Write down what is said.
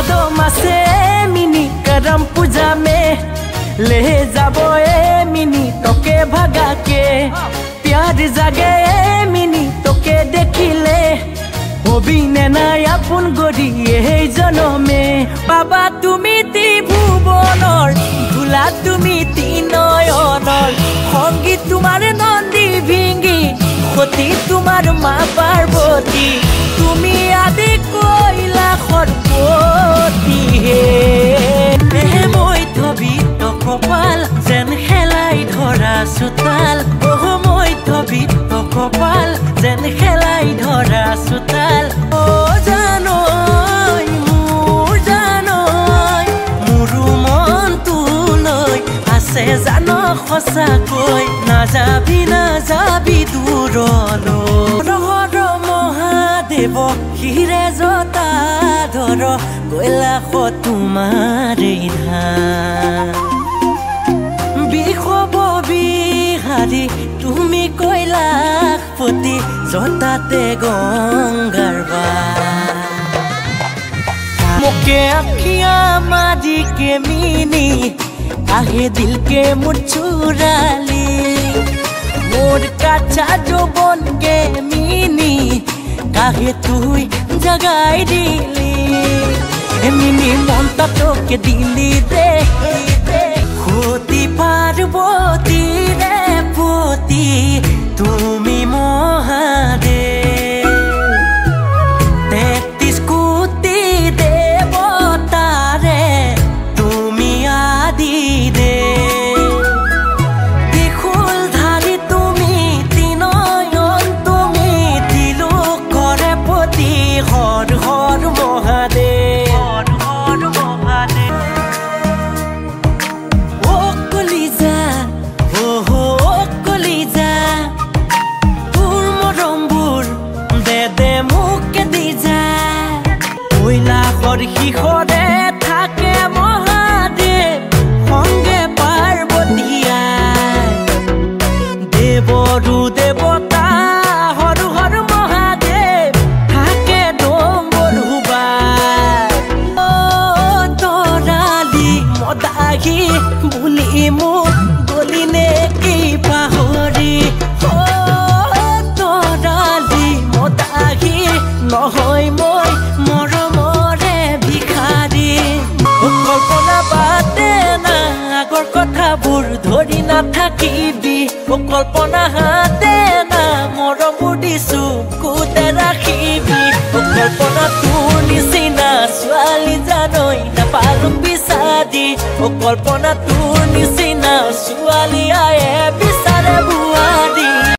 भादो मासे मिनी करम पूजा में ले जाबो ए मिनी तोके भगा के प्यार जागे ए मिनी तोके देखिले हबी ने নাই আপন গড়ি এই জনমে বাবা তুমি ত্ৰিভুবনৰ ভোলা তুমি তিনয়নৰ সংগীত তোমাৰ নন্দী ভিঙ্গি সতী তোমাৰ মা পাৰ্বতী তুমি আদি কইলা সৰ্বতী হে মই থবি তো কপাল যেন খেলাই ধৰা সুতাল ও মই থবি তো কপাল যেন খেলাই ধৰা সুতাল ও জানই মোৰ মন তুলৈ আছে জান সঁচাকৈ নাযাবি দূৰলৈ হৰ মহাদেৱ হিৰে জতা ধৰ কৈলাশ তোমাৰে ধান বিষব বিহাৰী তুমি কৈলাশপতি জতাতে গংগাৰ मुके अखियां माजी के मीनी आहे दिल के मुचुराली मोर काचा जो बन के मीनी काहे तुई जगाई दिली मिनी मनता तो के दिली दे होती पार्वती रे पोती तुमी महादेव শিখরে থাকে মহাদেব সঙ্গে পার্বতীয়া দেবরু দেবতা হরু হর মহাদেব থাকে ডম্বরুবা ও তরালি মদাহি বুলি মোক গলি নে কি পাহৰি ও তৰালি মদাহি নহয় মই মৰম কল্পনা বাদে না আগৰ কথাবোৰ ধৰি নাথাকিবি ও কল্পনা হাতে না মৰমবোৰ দিছো কোতে ৰাখিবি ও কল্পনা তোৰ নিচিনা ছোৱালী জানৈ নাপালো বিচাৰি ও কল্পনা তোৰ নিচিনা ছোৱালী আয়ে